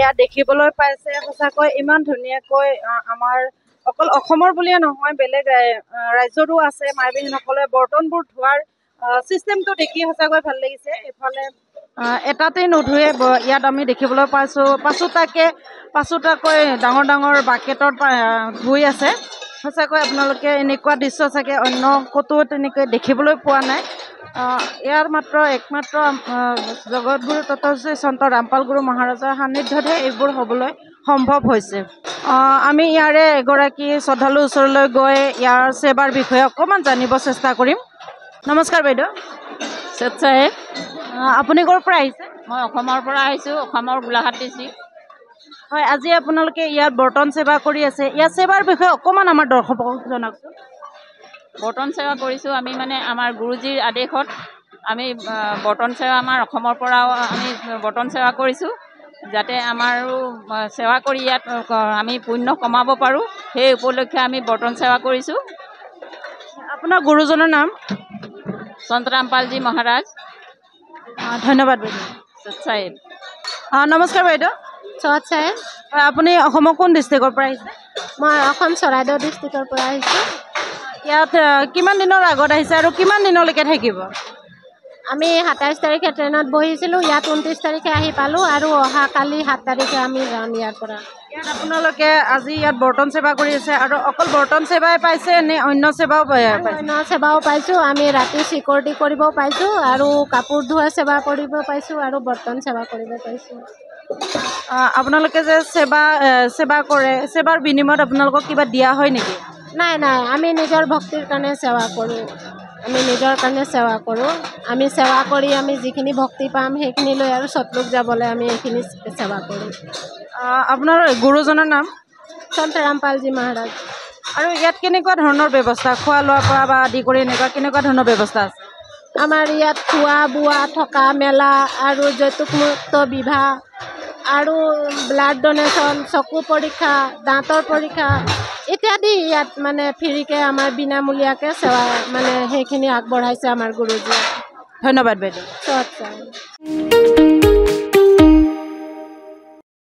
ইয়াত দেখিবলৈ পাইছে সঁচাকৈ ইমান ধুনীয়াকৈ আমাৰ অকল অসমৰ বুলিয়ে নহয় বেলেগ ৰাজ্যৰো আছে মাই বহিনীসকলে বৰ্তনবোৰ ধোৱাৰ চিষ্টেমটো দেখি সঁচাকৈ ভাল লাগিছে। এইফালে এটাতেই নুধুৱে ইয়াত আমি দেখিবলৈ পাইছোঁ পাঁচোটাকৈ ডাঙৰ ডাঙৰ বাকেটত ধুই আছে। সঁচাকৈ আপোনালোকে এনেকুৱা দৃশ্য চাগে অন্য ক'তো তেনেকৈ দেখিবলৈ পোৱা নাই। ইয়াৰ একমাত্ৰ জগতগুৰু তথা সন্ত ৰামপাল গুৰু মহাৰাজৰ সান্নিধ্যতহে এইবোৰ হ'বলৈ সম্ভৱ হৈছে। আমি ইয়াৰে এগৰাকী শ্ৰদ্ধালুৰ ওচৰলৈ গৈ ইয়াৰ সেৱাৰ বিষয়ে অকণমান জানিব চেষ্টা কৰিম। নমস্কাৰ বাইদেউ। চেত চাহেব। আপুনি ক'ৰ পৰা আহিছে? মই অসমৰ পৰা আহিছোঁ, অসমৰ গোলাঘাট ডিষ্ট্ৰিক্ট। হয়, আজি আপোনালোকে ইয়াত বৰ্তন সেৱা কৰি আছে, ইয়াৰ সেৱাৰ বিষয়ে অকণমান আমাৰ দৰ্শকক জনাওকচোন। বৰ্তন সেৱা কৰিছোঁ আমি মানে আমাৰ গুৰুজীৰ আদেশত আমি বৰ্তন সেৱা আমাৰ অসমৰ পৰাও আমি বৰ্তন সেৱা কৰিছোঁ, যাতে আমাৰো সেৱা কৰি ইয়াত আমি পুণ্য কমাব পাৰোঁ, সেই উপলক্ষে আমি বৰ্তন সেৱা কৰিছোঁ। আপোনাৰ গুৰুজনৰ নাম? সন্ত ৰামপালজী মহাৰাজ। ধন্যবাদ বাইদেউ। চেত চাহেব। নমস্কাৰ বাইদেউ। চত চাহেব। হয়, আপুনি অসমৰ কোন ডিষ্ট্ৰিক্টৰ পৰা আহিছে? মই অসম চৰাইদেউ ডিষ্ট্ৰিক্টৰ পৰা আহিছোঁ। ইয়াত কিমান দিনৰ আগত আহিছে আৰু কিমান দিনলৈকে থাকিব? আমি 27 তাৰিখে ট্ৰেইনত বহিছিলোঁ, ইয়াত 29 তাৰিখে আহি পালোঁ আৰু অহা কালি 7 তাৰিখে আমি যাম ইয়াৰ পৰা। ইয়াত আপোনালোকে আজি ইয়াত বৰ্তন সেৱা কৰি আছে আৰু অকল বৰ্তন সেৱাই পাইছে নে অন্য সেৱাও পাইছে? অন্য সেৱাও পাইছোঁ, আমি ৰাতি চিকিউৰিটি কৰিব পাইছোঁ আৰু কাপোৰ ধোৱা সেৱা কৰিব পাইছোঁ আৰু বৰ্তন সেৱা কৰিব পাইছোঁ। আপোনালোকে যে সেৱা কৰে, সেৱাৰ বিনিময়ত আপোনালোকক কিবা দিয়া হয় নেকি? নাই, আমি নিজৰ ভক্তিৰ কাৰণে সেৱা কৰোঁ। আমি নিজৰ কাৰণে সেৱা কৰোঁ। আমি সেৱা কৰি আমি যিখিনি ভক্তি পাম সেইখিনি লৈ আৰু সতলোক যাবলৈ আমি এইখিনি সেৱা কৰোঁ। আপোনাৰ গুৰুজনৰ নাম? সন্ত ৰামপালজী মহাৰাজ। আৰু ইয়াত কেনেকুৱা ধৰণৰ ব্যৱস্থা, খোৱা লোৱাৰ পৰা বা আদি কৰি কেনেকুৱা ধৰণৰ ব্যৱস্থা আছে? আমাৰ ইয়াত খোৱা বোৱা থকা মেলা আৰু যৌতুকমুক্ত বিবাহ আৰু ব্লাড ডনেশ্যন, চকু পৰীক্ষা, দাঁতৰ পৰীক্ষা ইত্যাদি ইয়াত মানে ফ্ৰীকৈ আমাৰ বিনামূলীয়াকৈ সেৱা মানে সেইখিনি আগবঢ়াইছে আমাৰ গুৰুজীয়ে। ধন্যবাদ বাইদেউ। চত চাহেব।